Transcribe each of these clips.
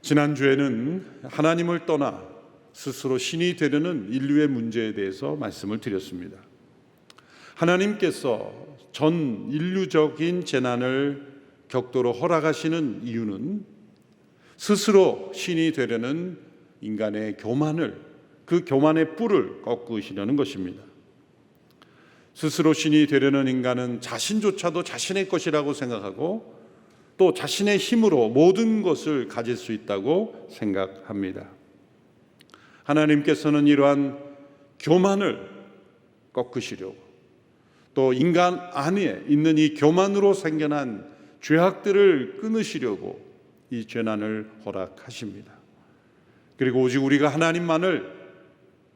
지난주에는 하나님을 떠나 스스로 신이 되려는 인류의 문제에 대해서 말씀을 드렸습니다. 하나님께서 전 인류적인 재난을 격도로 허락하시는 이유는 스스로 신이 되려는 인간의 교만을, 그 교만의 뿔을 꺾으시려는 것입니다. 스스로 신이 되려는 인간은 자신조차도 자신의 것이라고 생각하고 또 자신의 힘으로 모든 것을 가질 수 있다고 생각합니다. 하나님께서는 이러한 교만을 꺾으시려고, 또 인간 안에 있는 이 교만으로 생겨난 죄악들을 끊으시려고 이 재난을 허락하십니다. 그리고 오직 우리가 하나님만을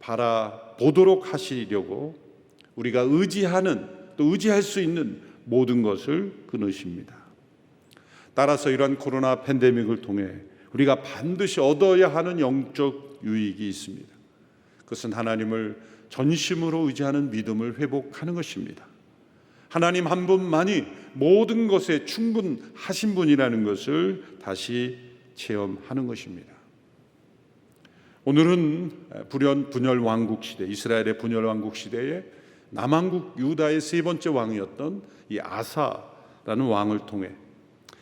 바라보도록 하시려고 우리가 의지하는, 또 의지할 수 있는 모든 것을 끊으십니다. 따라서 이러한 코로나 팬데믹을 통해 우리가 반드시 얻어야 하는 영적 유익이 있습니다. 그것은 하나님을 전심으로 의지하는 믿음을 회복하는 것입니다. 하나님 한 분만이 모든 것에 충분하신 분이라는 것을 다시 체험하는 것입니다. 오늘은 분열 왕국 시대, 이스라엘의 분열 왕국 시대에 남왕국 유다의 세 번째 왕이었던 이 아사라는 왕을 통해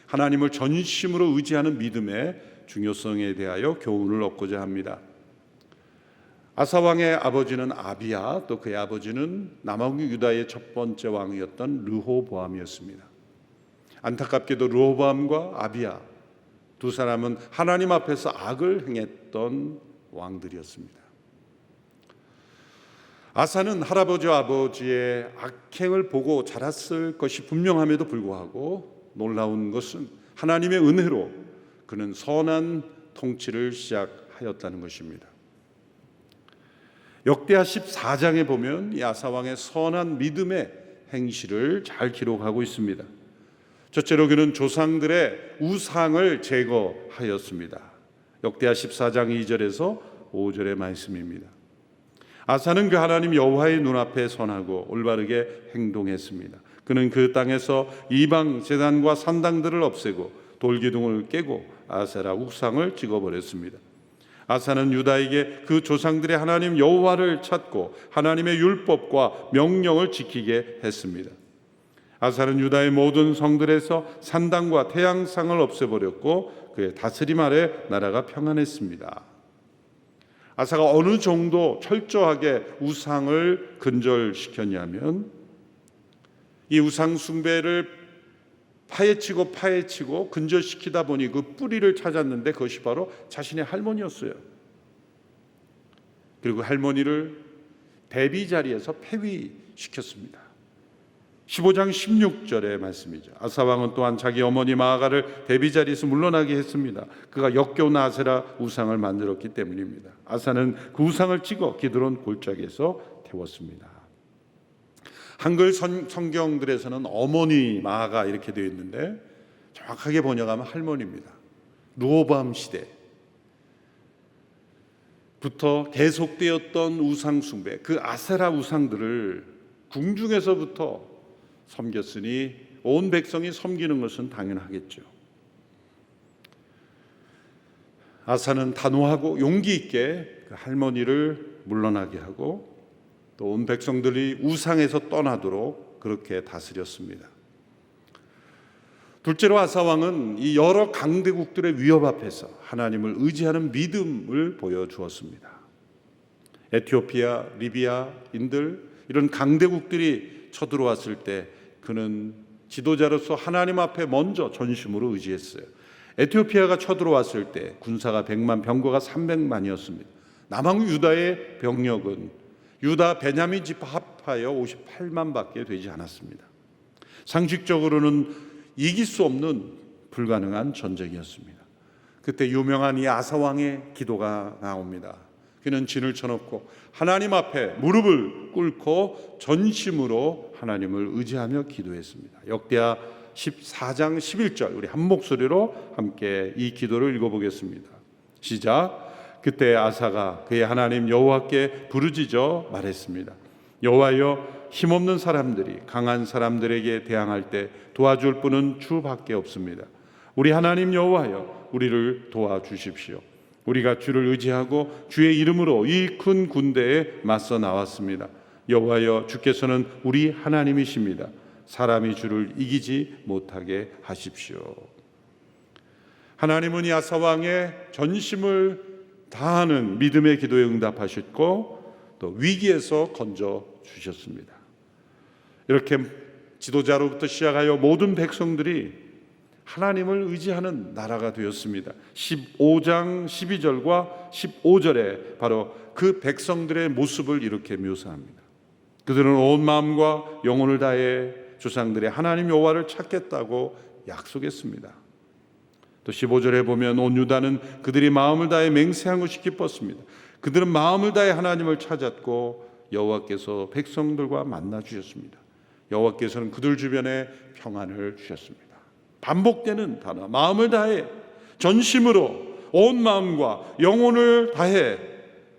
하나님을 전심으로 의지하는 믿음의 중요성에 대하여 교훈을 얻고자 합니다. 아사 왕의 아버지는 아비야, 또 그의 아버지는 남왕국 유다의 첫 번째 왕이었던 르호보암이었습니다. 안타깝게도 르호보암과 아비야 두 사람은 하나님 앞에서 악을 행했던 왕들이었습니다. 아사는 할아버지와 아버지의 악행을 보고 자랐을 것이 분명함에도 불구하고 놀라운 것은 하나님의 은혜로 그는 선한 통치를 시작하였다는 것입니다. 역대하 14장에 보면 이 아사 왕의 선한 믿음의 행실을 잘 기록하고 있습니다. 첫째로 그는 조상들의 우상을 제거하였습니다. 역대하 14장 2절에서 5절의 말씀입니다. 아사는 그 하나님 여호와의 눈앞에 선하고 올바르게 행동했습니다. 그는 그 땅에서 이방 제단과 산당들을 없애고 돌기둥을 깨고 아세라 우상을 찍어버렸습니다. 아사는 유다에게 그 조상들의 하나님 여호와를 찾고 하나님의 율법과 명령을 지키게 했습니다. 아사는 유다의 모든 성들에서 산당과 태양상을 없애버렸고 그의 다스림 아래 나라가 평안했습니다. 아사가 어느 정도 철저하게 우상을 근절시켰냐면 이 우상 숭배를 파헤치고 근절시키다 보니 그 뿌리를 찾았는데 그것이 바로 자신의 할머니였어요. 그리고 할머니를 대비 자리에서 폐위시켰습니다. 15장 16절의 말씀이죠. 아사 왕은 또한 자기 어머니 마아가를 대비 자리에서 물러나게 했습니다. 그가 역겨운 아세라 우상을 만들었기 때문입니다. 아사는 그 우상을 찍어 기드론 골짜기에서 태웠습니다. 한글 성경들에서는 어머니 마아가 이렇게 되어 있는데 정확하게 번역하면 할머니입니다. 르호보암 시대부터 계속되었던 우상 숭배, 그 아세라 우상들을 궁중에서부터 섬겼으니 온 백성이 섬기는 것은 당연하겠죠. 아사는 단호하고 용기 있게 그 할머니를 물러나게 하고 또 온 백성들이 우상에서 떠나도록 그렇게 다스렸습니다. 둘째로 아사 왕은 이 여러 강대국들의 위협 앞에서 하나님을 의지하는 믿음을 보여주었습니다. 에티오피아, 리비아, 인들 이런 강대국들이 쳐들어왔을 때 그는 지도자로서 하나님 앞에 먼저 전심으로 의지했어요. 에티오피아가 쳐들어왔을 때 군사가 100만, 병거가 300만이었습니다. 남왕국 유다의 병력은 유다 베냐민 지파 합하여 58만밖에 되지 않았습니다. 상식적으로는 이길 수 없는 불가능한 전쟁이었습니다. 그때 유명한 이 아사 왕의 기도가 나옵니다. 그는 진을 쳐놓고 하나님 앞에 무릎을 꿇고 전심으로 하나님을 의지하며 기도했습니다. 역대하 14장 11절 우리 한 목소리로 함께 이 기도를 읽어보겠습니다. 시작. 그때 아사가 그의 하나님 여호와께 부르짖어 말했습니다. 여호와여, 힘없는 사람들이 강한 사람들에게 대항할 때 도와줄 분은 주밖에 없습니다. 우리 하나님 여호와여, 우리를 도와주십시오. 우리가 주를 의지하고 주의 이름으로 이 큰 군대에 맞서 나왔습니다. 여호와여, 주께서는 우리 하나님이십니다. 사람이 주를 이기지 못하게 하십시오. 하나님은 이 아사 왕의 전심을 다하는 믿음의 기도에 응답하셨고 또 위기에서 건져 주셨습니다. 이렇게 지도자로부터 시작하여 모든 백성들이 하나님을 의지하는 나라가 되었습니다. 15장 12절과 15절에 바로 그 백성들의 모습을 이렇게 묘사합니다. 그들은 온 마음과 영혼을 다해 조상들의 하나님 여호와를 찾겠다고 약속했습니다. 또 15절에 보면 온 유다는 그들이 마음을 다해 맹세한 것이 기뻤습니다. 그들은 마음을 다해 하나님을 찾았고 여호와께서 백성들과 만나 주셨습니다. 여호와께서는 그들 주변에 평안을 주셨습니다. 반복되는 단어, 마음을 다해 전심으로 온 마음과 영혼을 다해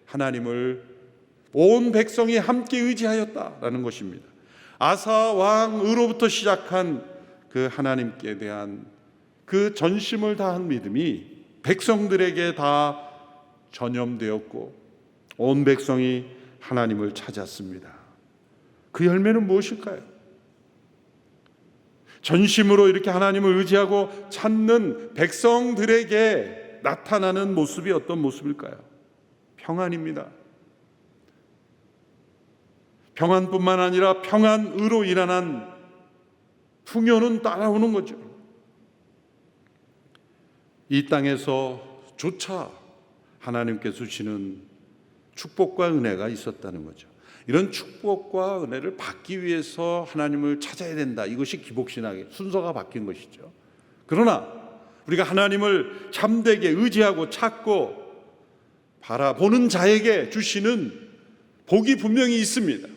하나님을 온 백성이 함께 의지하였다라는 것입니다. 아사 왕으로부터 시작한 그 하나님께 대한 그 전심을 다한 믿음이 백성들에게 다 전염되었고 온 백성이 하나님을 찾았습니다. 그 열매는 무엇일까요? 전심으로 이렇게 하나님을 의지하고 찾는 백성들에게 나타나는 모습이 어떤 모습일까요? 평안입니다. 평안뿐만 아니라 평안으로 일어난 풍요는 따라오는 거죠. 이 땅에서조차 하나님께서 주시는 축복과 은혜가 있었다는 거죠. 이런 축복과 은혜를 받기 위해서 하나님을 찾아야 된다. 이것이 기복신앙의 순서가 바뀐 것이죠. 그러나 우리가 하나님을 참되게 의지하고 찾고 바라보는 자에게 주시는 복이 분명히 있습니다.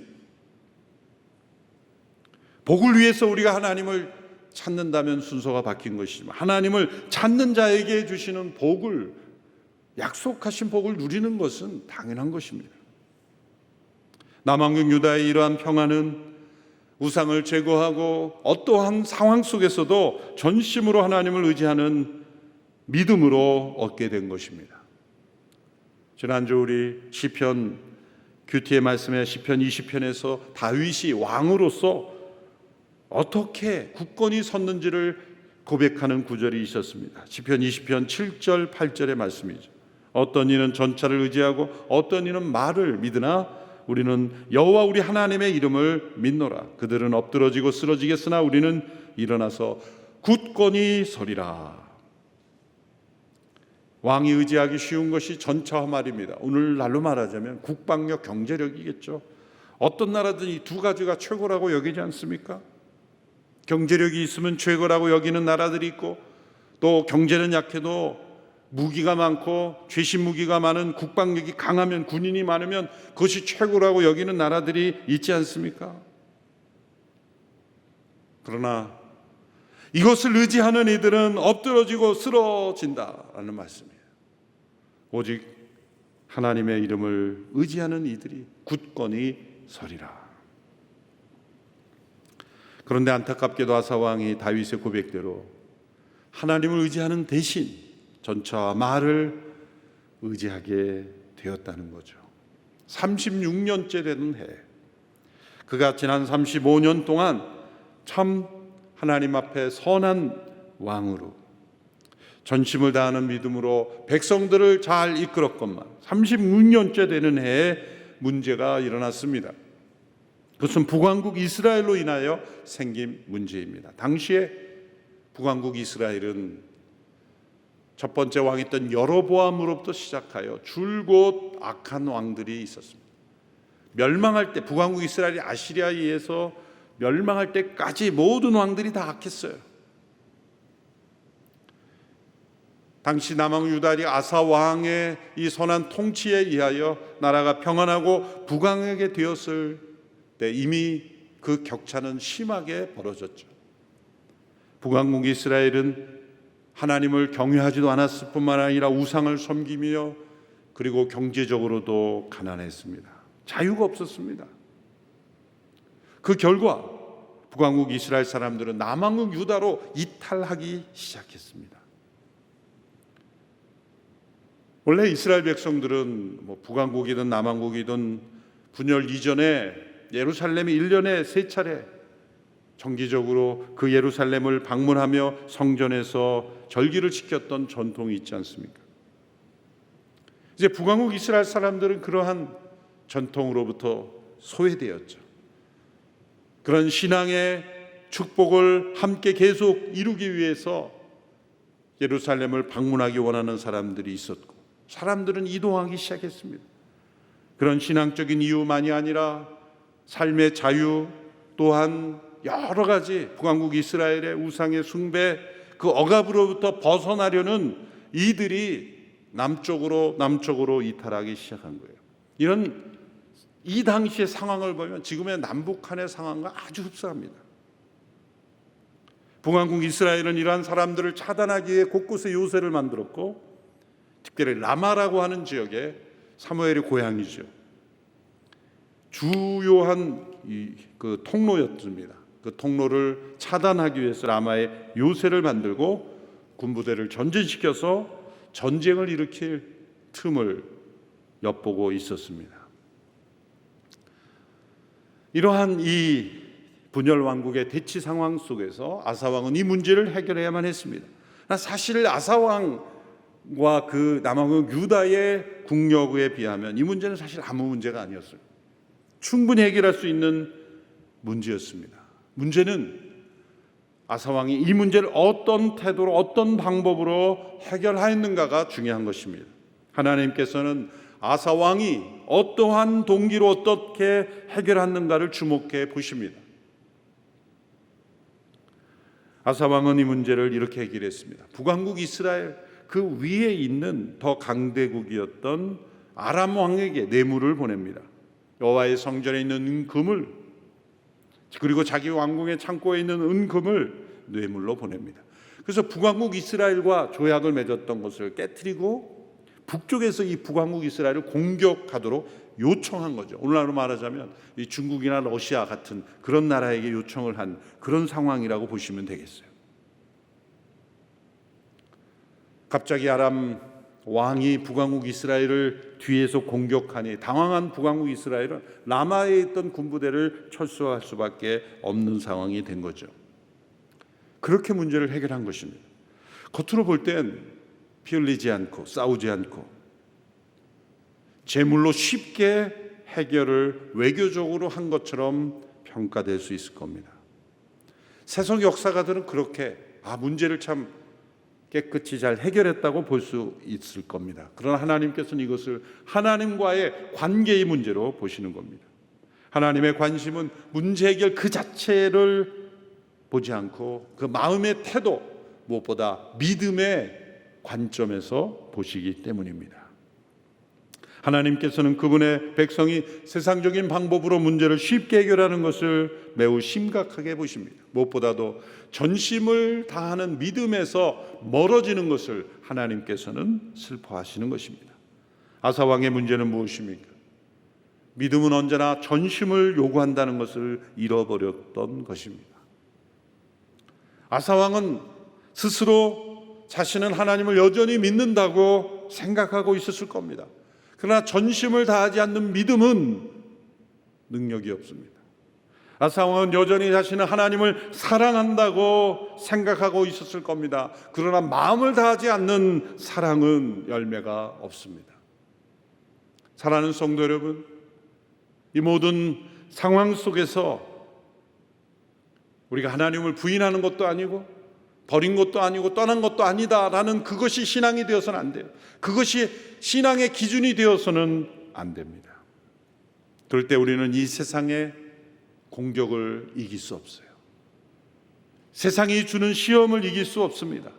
복을 위해서 우리가 하나님을 찾는다면 순서가 바뀐 것이지만 하나님을 찾는 자에게 주시는 복을, 약속하신 복을 누리는 것은 당연한 것입니다. 남왕국 유다의 이러한 평안은 우상을 제거하고 어떠한 상황 속에서도 전심으로 하나님을 의지하는 믿음으로 얻게 된 것입니다. 지난주 우리 시편 큐티의 말씀에 시편 20편에서 다윗이 왕으로서 어떻게 굳건히 섰는지를 고백하는 구절이 있었습니다. 시편 20편 7절 8절의 말씀이죠. 어떤 이는 전차를 의지하고 어떤 이는 말을 믿으나 우리는 여호와 우리 하나님의 이름을 믿노라. 그들은 엎드러지고 쓰러지겠으나 우리는 일어나서 굳건히 서리라. 왕이 의지하기 쉬운 것이 전차와 말입니다. 오늘날로 말하자면 국방력, 경제력이겠죠. 어떤 나라든 이 두 가지가 최고라고 여기지 않습니까? 경제력이 있으면 최고라고 여기는 나라들이 있고 또 경제는 약해도 무기가 많고 최신 무기가 많은 국방력이 강하면 군인이 많으면 그것이 최고라고 여기는 나라들이 있지 않습니까? 그러나 이것을 의지하는 이들은 엎드러지고 쓰러진다라는 말씀이에요. 오직 하나님의 이름을 의지하는 이들이 굳건히 서리라. 그런데 안타깝게도 아사 왕이 다윗의 고백대로 하나님을 의지하는 대신 전차와 말을 의지하게 되었다는 거죠. 36년째 되는 해, 그가 지난 35년 동안 참 하나님 앞에 선한 왕으로 전심을 다하는 믿음으로 백성들을 잘 이끌었건만 36년째 되는 해에 문제가 일어났습니다. 그것은 북왕국 이스라엘로 인하여 생긴 문제입니다. 당시에 북왕국 이스라엘은 첫 번째 왕이었던 여로보암으로부터 시작하여 줄곧 악한 왕들이 있었습니다. 멸망할 때, 북왕국 이스라엘이 아시리아에 의해서 멸망할 때까지 모든 왕들이 다 악했어요. 당시 남왕 유다리 아사 왕의 이 선한 통치에 의하여 나라가 평안하고 부강하게 되었을 때 이미 그 격차는 심하게 벌어졌죠. 북왕국 이스라엘은 하나님을 경외하지도 않았을 뿐만 아니라 우상을 섬기며 그리고 경제적으로도 가난했습니다. 자유가 없었습니다. 그 결과 북왕국 이스라엘 사람들은 남왕국 유다로 이탈하기 시작했습니다. 원래 이스라엘 백성들은 북왕국이든 남왕국이든 분열 이전에 예루살렘이 1년에 3차례 정기적으로 그 예루살렘을 방문하며 성전에서 절기를 지켰던 전통이 있지 않습니까? 이제 북왕국 이스라엘 사람들은 그러한 전통으로부터 소외되었죠. 그런 신앙의 축복을 함께 계속 이루기 위해서 예루살렘을 방문하기 원하는 사람들이 있었고, 사람들은 이동하기 시작했습니다. 그런 신앙적인 이유만이 아니라 삶의 자유, 또한 여러 가지 북왕국 이스라엘의 우상의 숭배, 그 억압으로부터 벗어나려는 이들이 남쪽으로 이탈하기 시작한 거예요. 이 당시의 상황을 보면 지금의 남북한의 상황과 아주 흡사합니다. 북왕국 이스라엘은 이러한 사람들을 차단하기 위해 곳곳에 요새를 만들었고, 특별히 라마라고 하는 지역에 사무엘의 고향이죠. 주요한 그 통로였습니다. 그 통로를 차단하기 위해서 라마에 요새를 만들고 군부대를 전진시켜서 전쟁을 일으킬 틈을 엿보고 있었습니다. 이러한 이 분열 왕국의 대치 상황 속에서 아사 왕은 이 문제를 해결해야만 했습니다. 사실 아사 왕과 그 남왕국 유다의 국력에 비하면 이 문제는 사실 아무 문제가 아니었어요. 충분히 해결할 수 있는 문제였습니다. 문제는 아사 왕이 이 문제를 어떤 태도로, 어떤 방법으로 해결하였는가가 중요한 것입니다. 하나님께서는 아사 왕이 어떠한 동기로 어떻게 해결했는가를 주목해 보십니다. 아사 왕은 이 문제를 이렇게 해결했습니다. 북왕국 이스라엘 그 위에 있는 더 강대국이었던 아람 왕에게 뇌물을 보냅니다. 여호와의 성전에 있는 은금을, 그리고 자기 왕궁의 창고에 있는 은금을 뇌물로 보냅니다. 그래서 북왕국 이스라엘과 조약을 맺었던 것을 깨트리고 북쪽에서 이 북왕국 이스라엘을 공격하도록 요청한 거죠. 오늘날로 말하자면 이 중국이나 러시아 같은 그런 나라에게 요청을 한 그런 상황이라고 보시면 되겠어요. 갑자기 아람 왕이 북왕국 이스라엘을 뒤에서 공격하니 당황한 북왕국 이스라엘은 라마에 있던 군부대를 철수할 수밖에 없는 상황이 된 거죠. 그렇게 문제를 해결한 것입니다. 겉으로 볼 땐 피 흘리지 않고 싸우지 않고 제물로 쉽게 해결을 외교적으로 한 것처럼 평가될 수 있을 겁니다. 세속 역사가들은 그렇게 문제를 참 깨끗이 잘 해결했다고 볼 수 있을 겁니다. 그러나 하나님께서는 이것을 하나님과의 관계의 문제로 보시는 겁니다. 하나님의 관심은 문제 해결 그 자체를 보지 않고 그 마음의 태도, 무엇보다 믿음의 관점에서 보시기 때문입니다. 하나님께서는 그분의 백성이 세상적인 방법으로 문제를 쉽게 해결하는 것을 매우 심각하게 보십니다. 무엇보다도 전심을 다하는 믿음에서 멀어지는 것을 하나님께서는 슬퍼하시는 것입니다. 아사 왕의 문제는 무엇입니까? 믿음은 언제나 전심을 요구한다는 것을 잃어버렸던 것입니다. 아사 왕은 스스로 자신은 하나님을 여전히 믿는다고 생각하고 있었을 겁니다. 그러나 전심을 다하지 않는 믿음은 능력이 없습니다. 아사 왕은 여전히 자신은 하나님을 사랑한다고 생각하고 있었을 겁니다. 그러나 마음을 다하지 않는 사랑은 열매가 없습니다. 사랑하는 성도 여러분, 이 모든 상황 속에서 우리가 하나님을 부인하는 것도 아니고 버린 것도 아니고 떠난 것도 아니다라는 그것이 신앙이 되어서는 안 돼요. 그것이 신앙의 기준이 되어서는 안 됩니다. 그럴 때 우리는 이 세상의 공격을 이길 수 없어요. 세상이 주는 시험을 이길 수 없습니다.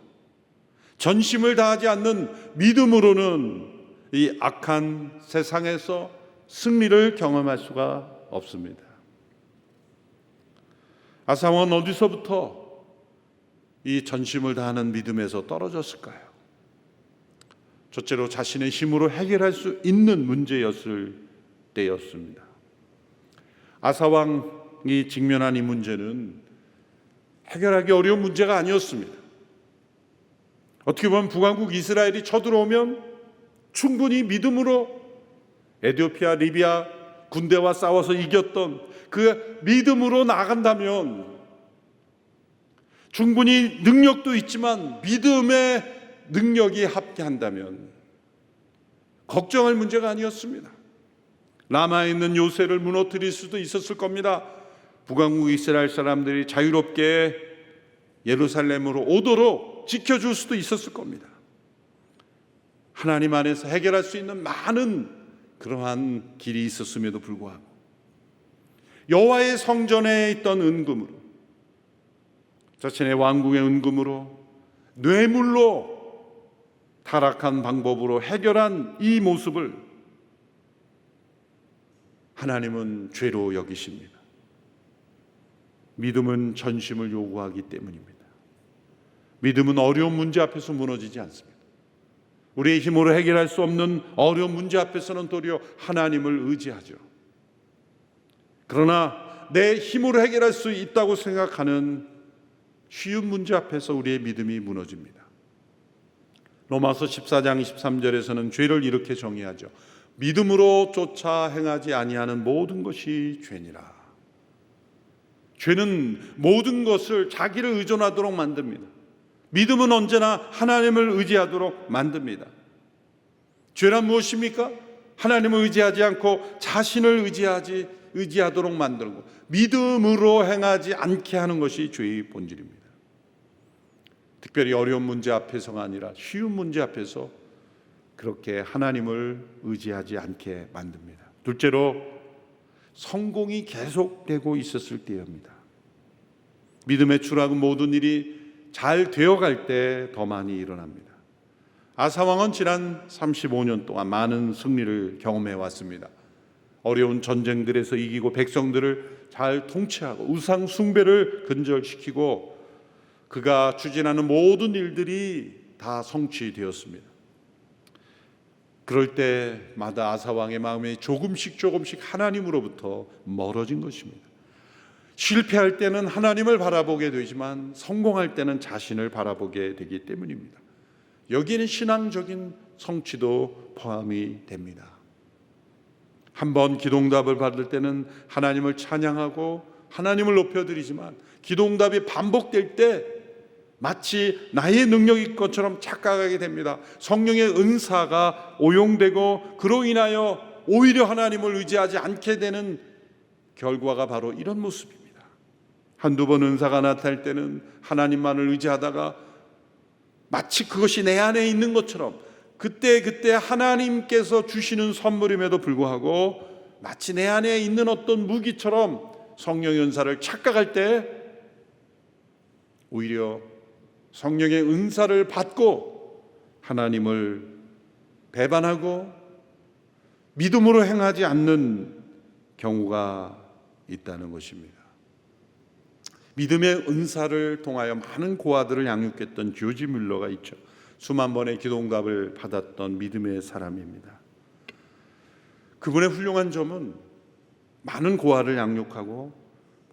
전심을 다하지 않는 믿음으로는 이 악한 세상에서 승리를 경험할 수가 없습니다. 아사 왕은 어디서부터 이 전심을 다하는 믿음에서 떨어졌을까요? 첫째로 자신의 힘으로 해결할 수 있는 문제였을 때였습니다. 아사 왕이 직면한 이 문제는 해결하기 어려운 문제가 아니었습니다. 어떻게 보면 북왕국 이스라엘이 쳐들어오면 충분히 믿음으로 에티오피아, 리비아 군대와 싸워서 이겼던 그 믿음으로 나간다면, 충분히 능력도 있지만 믿음의 능력이 합계한다면 걱정할 문제가 아니었습니다. 라마에 있는 요새를 무너뜨릴 수도 있었을 겁니다. 북왕국 이스라엘 사람들이 자유롭게 예루살렘으로 오도록 지켜줄 수도 있었을 겁니다. 하나님 안에서 해결할 수 있는 많은 그러한 길이 있었음에도 불구하고 여호와의 성전에 있던 은금으로, 자신의 왕궁의 은금으로, 뇌물로 타락한 방법으로 해결한 이 모습을 하나님은 죄로 여기십니다. 믿음은 전심을 요구하기 때문입니다. 믿음은 어려운 문제 앞에서 무너지지 않습니다. 우리의 힘으로 해결할 수 없는 어려운 문제 앞에서는 도리어 하나님을 의지하죠. 그러나 내 힘으로 해결할 수 있다고 생각하는 쉬운 문제 앞에서 우리의 믿음이 무너집니다. 로마서 14장 23절에서는 죄를 이렇게 정의하죠. 믿음으로 쫓아 행하지 아니하는 모든 것이 죄니라. 죄는 모든 것을 자기를 의존하도록 만듭니다. 믿음은 언제나 하나님을 의지하도록 만듭니다. 죄란 무엇입니까? 하나님을 의지하지 않고 자신을 의지하도록 만들고 믿음으로 행하지 않게 하는 것이 죄의 본질입니다. 특별히 어려운 문제 앞에서가 아니라 쉬운 문제 앞에서 그렇게 하나님을 의지하지 않게 만듭니다. 둘째로, 성공이 계속되고 있었을 때입니다. 믿음의 추락은 모든 일이 잘 되어갈 때 더 많이 일어납니다. 아사 왕은 지난 35년 동안 많은 승리를 경험해 왔습니다. 어려운 전쟁들에서 이기고 백성들을 잘 통치하고 우상 숭배를 근절시키고 그가 추진하는 모든 일들이 다 성취되었습니다. 그럴 때마다 아사 왕의 마음이 조금씩 하나님으로부터 멀어진 것입니다. 실패할 때는 하나님을 바라보게 되지만 성공할 때는 자신을 바라보게 되기 때문입니다. 여기에는 신앙적인 성취도 포함이 됩니다. 한번 기도응답을 받을 때는 하나님을 찬양하고 하나님을 높여드리지만 기도응답이 반복될 때 마치 나의 능력일 것처럼 착각하게 됩니다. 성령의 은사가 오용되고 그로 인하여 오히려 하나님을 의지하지 않게 되는 결과가 바로 이런 모습입니다. 한두 번 은사가 나타날 때는 하나님만을 의지하다가 마치 그것이 내 안에 있는 것처럼 그때 하나님께서 주시는 선물임에도 불구하고 마치 내 안에 있는 어떤 무기처럼 성령의 은사를 착각할 때 오히려 성령의 은사를 받고 하나님을 배반하고 믿음으로 행하지 않는 경우가 있다는 것입니다. 믿음의 은사를 통하여 많은 고아들을 양육했던 조지 뮬러가 있죠. 수만 번의 기도응답을 받았던 믿음의 사람입니다. 그분의 훌륭한 점은 많은 고아를 양육하고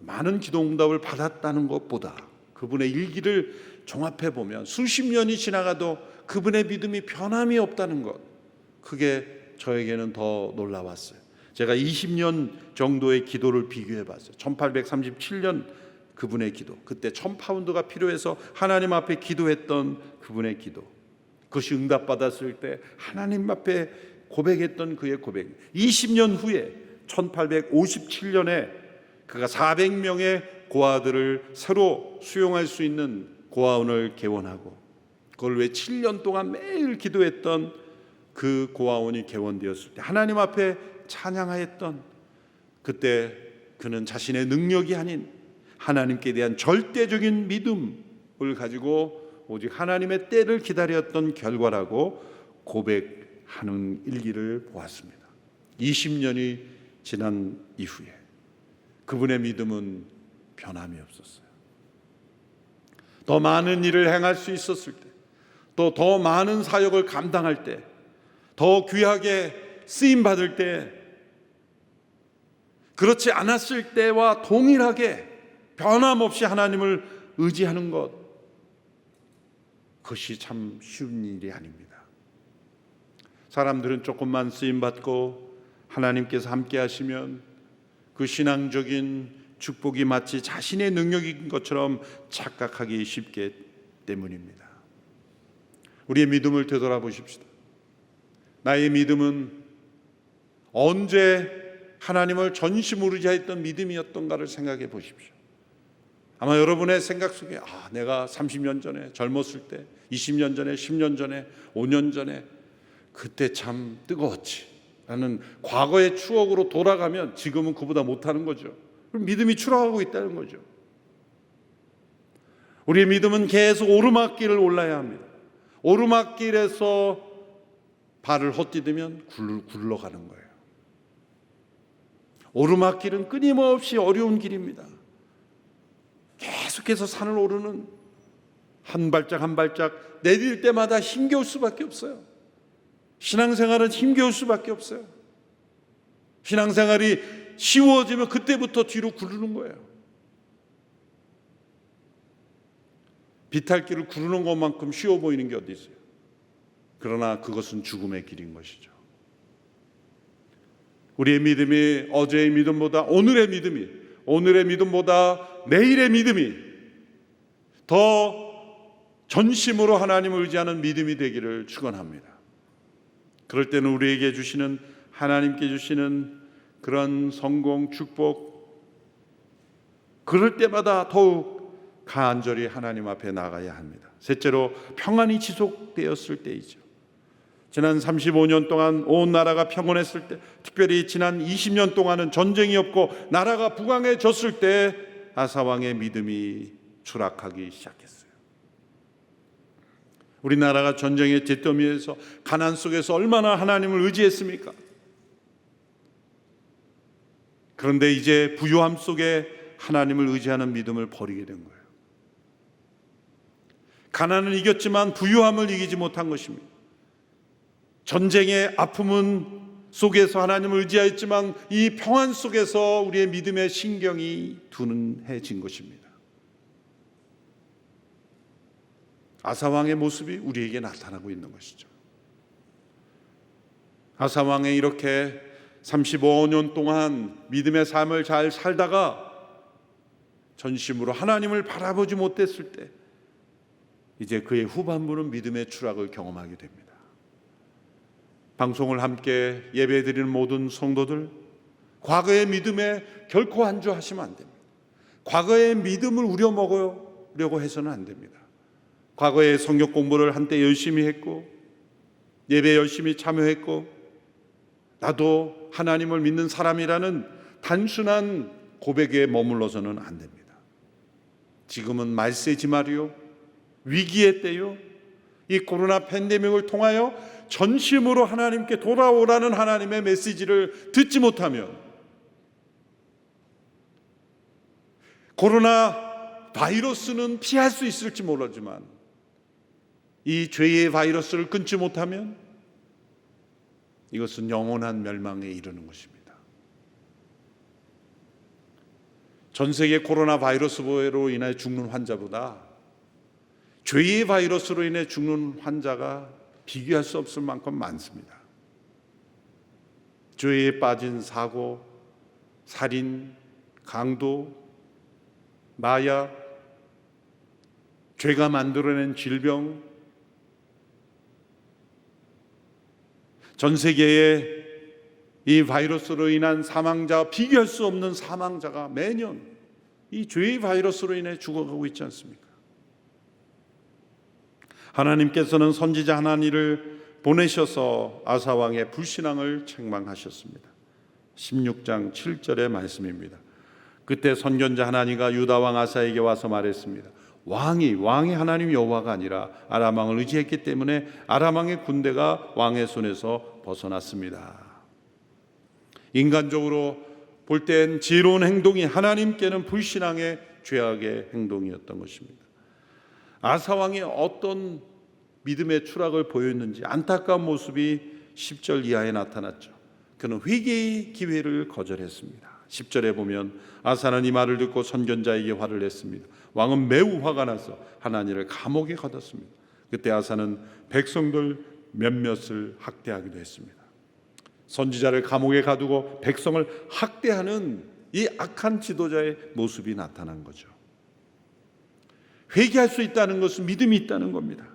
많은 기도응답을 받았다는 것보다 그분의 일기를 종합해 보면 수십 년이 지나가도 그분의 믿음이 변함이 없다는 것, 그게 저에게는 더 놀라웠어요. 제가 20년 정도의 기도를 비교해 봤어요. 1837년 그분의 기도, 그때 1000파운드가 필요해서 하나님 앞에 기도했던 그분의 기도, 그것이 응답받았을 때 하나님 앞에 고백했던 그의 고백, 20년 후에 1857년에 그가 400명의 고아들을 새로 수용할 수 있는 고아원을 개원하고 그걸 왜 7년 동안 매일 기도했던 그 고아원이 개원되었을 때 하나님 앞에 찬양하였던 그때 그는 자신의 능력이 아닌 하나님께 대한 절대적인 믿음을 가지고 오직 하나님의 때를 기다렸던 결과라고 고백하는 일기를 보았습니다. 20년이 지난 이후에 그분의 믿음은 변함이 없었어요. 더 많은 일을 행할 수 있었을 때, 또 더 많은 사역을 감당할 때, 더 귀하게 쓰임 받을 때, 그렇지 않았을 때와 동일하게 변함없이 하나님을 의지하는 것, 그것이 참 쉬운 일이 아닙니다. 사람들은 조금만 쓰임받고 하나님께서 함께 하시면 그 신앙적인 축복이 마치 자신의 능력인 것처럼 착각하기 쉽기 때문입니다. 우리의 믿음을 되돌아보십시다. 나의 믿음은 언제 하나님을 전심으로 의지했던 믿음이었던가를 생각해 보십시오. 아마 여러분의 생각 속에 내가 30년 전에 젊었을 때, 20년 전에, 10년 전에, 5년 전에 그때 참 뜨거웠지 라는 과거의 추억으로 돌아가면 지금은 그보다 못하는 거죠. 그럼 믿음이 추락하고 있다는 거죠. 우리의 믿음은 계속 오르막길을 올라야 합니다. 오르막길에서 발을 헛디디면 굴러가는 거예요. 오르막길은 끊임없이 어려운 길입니다. 계속해서 산을 오르는 한 발짝 한 발짝 내딜 때마다 힘겨울 수밖에 없어요. 신앙생활은 힘겨울 수밖에 없어요. 신앙생활이 쉬워지면 그때부터 뒤로 구르는 거예요. 비탈길을 구르는 것만큼 쉬워 보이는 게 어디 있어요? 그러나 그것은 죽음의 길인 것이죠. 우리의 믿음이 어제의 믿음보다 오늘의 믿음보다 내일의 믿음이 더 전심으로 하나님을 의지하는 믿음이 되기를 축원합니다. 그럴 때는 우리에게 주시는 하나님께 주시는 그런 성공, 축복, 그럴 때마다 더욱 간절히 하나님 앞에 나가야 합니다. 셋째로 평안이 지속되었을 때이죠. 지난 35년 동안 온 나라가 평온했을 때, 특별히 지난 20년 동안은 전쟁이 없고 나라가 부강해졌을 때 아사왕의 믿음이 추락하기 시작했어요. 우리나라가 전쟁의 잿더미에서 가난 속에서 얼마나 하나님을 의지했습니까? 그런데 이제 부유함 속에 하나님을 의지하는 믿음을 버리게 된 거예요. 가난은 이겼지만 부유함을 이기지 못한 것입니다. 전쟁의 아픔은 속에서 하나님을 의지하였지만 이 평안 속에서 우리의 믿음의 신경이 둔해진 것입니다. 아사왕의 모습이 우리에게 나타나고 있는 것이죠. 아사왕이 이렇게 35년 동안 믿음의 삶을 잘 살다가 전심으로 하나님을 바라보지 못했을 때 이제 그의 후반부는 믿음의 추락을 경험하게 됩니다. 방송을 함께 예배드리는 모든 성도들, 과거의 믿음에 결코 안주하시면 안 됩니다. 과거의 믿음을 우려먹으려고 해서는 안 됩니다. 과거에 성경 공부를 한때 열심히 했고 예배 열심히 참여했고 나도 하나님을 믿는 사람이라는 단순한 고백에 머물러서는 안 됩니다. 지금은 말세지 말이요, 위기의 때요, 이 코로나 팬데믹을 통하여 전심으로 하나님께 돌아오라는 하나님의 메시지를 듣지 못하면 코로나 바이러스는 피할 수 있을지 모르지만 이 죄의 바이러스를 끊지 못하면 이것은 영원한 멸망에 이르는 것입니다. 전 세계 코로나 바이러스로 인해 죽는 환자보다 죄의 바이러스로 인해 죽는 환자가 비교할 수 없을 만큼 많습니다. 죄에 빠진 사고, 살인, 강도, 마약, 죄가 만들어낸 질병, 전 세계에 이 바이러스로 인한 사망자, 비교할 수 없는 사망자가 매년 이 죄의 바이러스로 인해 죽어가고 있지 않습니까? 하나님께서는 선지자 하나니를 보내셔서 아사왕의 불신앙을 책망하셨습니다. 16장 7절의 말씀입니다. 그때 선견자 하나니가 유다 왕 아사에게 와서 말했습니다. 왕이 하나님 여호와가 아니라 아람 왕을 의지했기 때문에 아람 왕의 군대가 왕의 손에서 벗어났습니다. 인간적으로 볼 땐 지혜로운 행동이 하나님께는 불신앙의 죄악의 행동이었던 것입니다. 아사 왕이 어떤 믿음의 추락을 보였는지 안타까운 모습이 10절 이하에 나타났죠. 그는 회개의 기회를 거절했습니다. 10절에 보면 아사는 이 말을 듣고 선견자에게 화를 냈습니다. 왕은 매우 화가 나서 하나니를 감옥에 가뒀습니다. 그때 아사는 백성들 몇몇을 학대하기도 했습니다. 선지자를 감옥에 가두고 백성을 학대하는 이 악한 지도자의 모습이 나타난 거죠. 회개할 수 있다는 것은 믿음이 있다는 겁니다.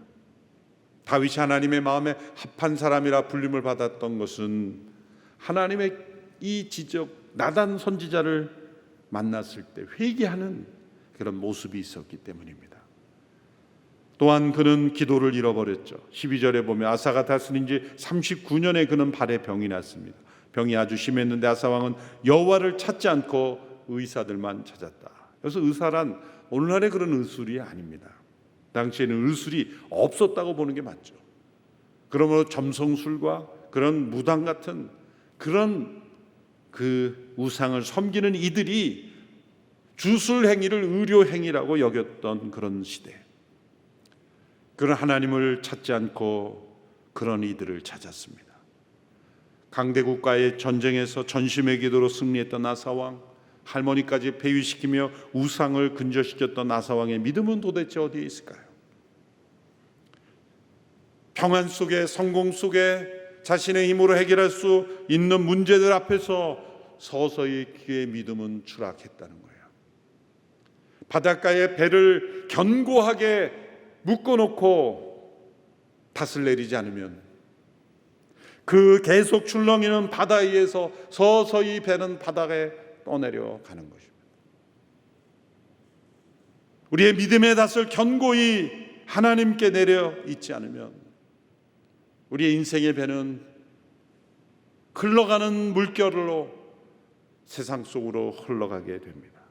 다윗이 하나님의 마음에 합한 사람이라 불림을 받았던 것은 하나님의 이 지적 나단 선지자를 만났을 때 회개하는 그런 모습이 있었기 때문입니다. 또한 그는 기도를 잃어버렸죠. 12절에 보면 아사가 다스린 지 39년에 그는 발에 병이 났습니다. 병이 아주 심했는데 아사왕은 여호와를 찾지 않고 의사들만 찾았다. 그래서 의사란 오늘날의 그런 의술이 아닙니다. 당시에는 의술이 없었다고 보는 게 맞죠. 그러므로 점성술과 그런 무당 같은 그런 그 우상을 섬기는 이들이 주술 행위를 의료 행위라고 여겼던 그런 시대. 그런 하나님을 찾지 않고 그런 이들을 찾았습니다. 강대국과의 전쟁에서 전심의 기도로 승리했던 아사왕, 할머니까지 폐위시키며 우상을 근절시켰던 아사왕의 믿음은 도대체 어디에 있을까요? 평안 속에, 성공 속에 자신의 힘으로 해결할 수 있는 문제들 앞에서 서서히 그의 믿음은 추락했다는 거예요. 바닷가에 배를 견고하게 묶어놓고 닷을 내리지 않으면 그 계속 출렁이는 바다 위에서 서서히 배는 바닥에 떠내려 가는 것입니다. 우리의 믿음의 닷을 견고히 하나님께 내려 있지 않으면 우리의 인생의 배는 흘러가는 물결로 세상 속으로 흘러가게 됩니다.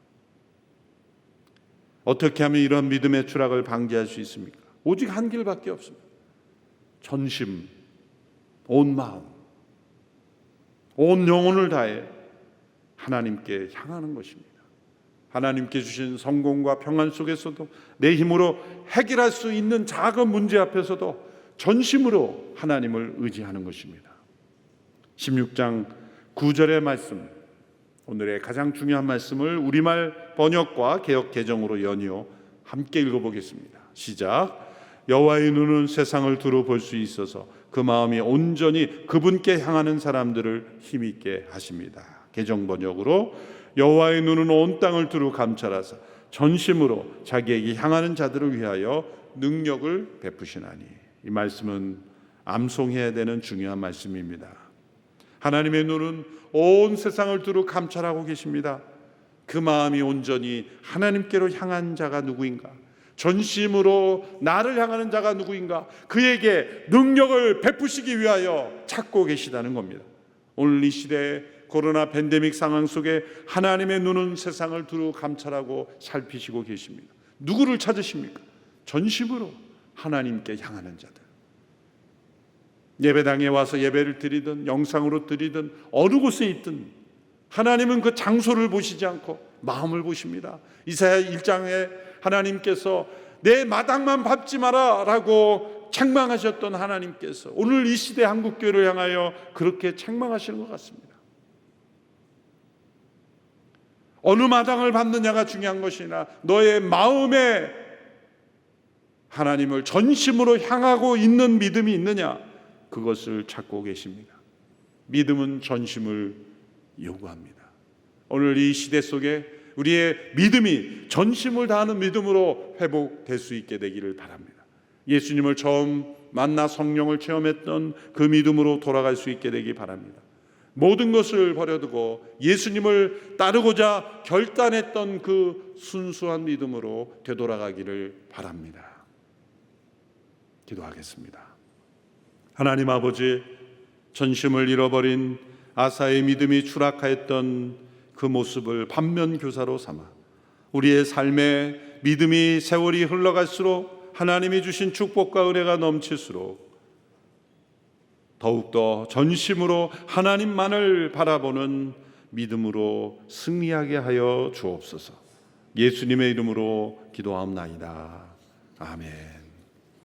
어떻게 하면 이런 믿음의 추락을 방지할 수 있습니까? 오직 한 길밖에 없습니다. 전심, 온 마음, 온 영혼을 다해 하나님께 향하는 것입니다. 하나님께 주신 성공과 평안 속에서도 내 힘으로 해결할 수 있는 작은 문제 앞에서도 전심으로 하나님을 의지하는 것입니다. 16장 9절의 말씀, 오늘의 가장 중요한 말씀을 우리말 번역과 개역 개정으로 연이어 함께 읽어보겠습니다. 시작. 여호와의 눈은 세상을 두루 볼 수 있어서 그 마음이 온전히 그분께 향하는 사람들을 힘있게 하십니다. 개정 번역으로 여호와의 눈은 온 땅을 두루 감찰하사 전심으로 자기에게 향하는 자들을 위하여 능력을 베푸시나니. 이 말씀은 암송해야 되는 중요한 말씀입니다. 하나님의 눈은 온 세상을 두루 감찰하고 계십니다. 그 마음이 온전히 하나님께로 향한 자가 누구인가? 전심으로 나를 향하는 자가 누구인가? 그에게 능력을 베푸시기 위하여 찾고 계시다는 겁니다. 오늘 이 시대에 코로나 팬데믹 상황 속에 하나님의 눈은 세상을 두루 감찰하고 살피시고 계십니다. 누구를 찾으십니까? 전심으로 하나님께 향하는 자들. 예배당에 와서 예배를 드리든 영상으로 드리든 어느 곳에 있든 하나님은 그 장소를 보시지 않고 마음을 보십니다. 이사야 1장에 하나님께서 내 마당만 밟지 마라 라고 책망하셨던 하나님께서 오늘 이 시대 한국교회를 향하여 그렇게 책망하시는 것 같습니다. 어느 마당을 밟느냐가 중요한 것이 아니라 너의 마음에 하나님을 전심으로 향하고 있는 믿음이 있느냐, 그것을 찾고 계십니다. 믿음은 전심을 요구합니다. 오늘 이 시대 속에 우리의 믿음이 전심을 다하는 믿음으로 회복될 수 있게 되기를 바랍니다. 예수님을 처음 만나 성령을 체험했던 그 믿음으로 돌아갈 수 있게 되기 바랍니다. 모든 것을 버려두고 예수님을 따르고자 결단했던 그 순수한 믿음으로 되돌아가기를 바랍니다. 기도하겠습니다. 하나님 아버지, 전심을 잃어버린 아사의 믿음이 추락하였던 그 모습을 반면교사로 삼아 우리의 삶에 믿음이 세월이 흘러갈수록 하나님이 주신 축복과 은혜가 넘칠수록 더욱더 전심으로 하나님만을 바라보는 믿음으로 승리하게 하여 주옵소서. 예수님의 이름으로 기도하옵나이다. 아멘.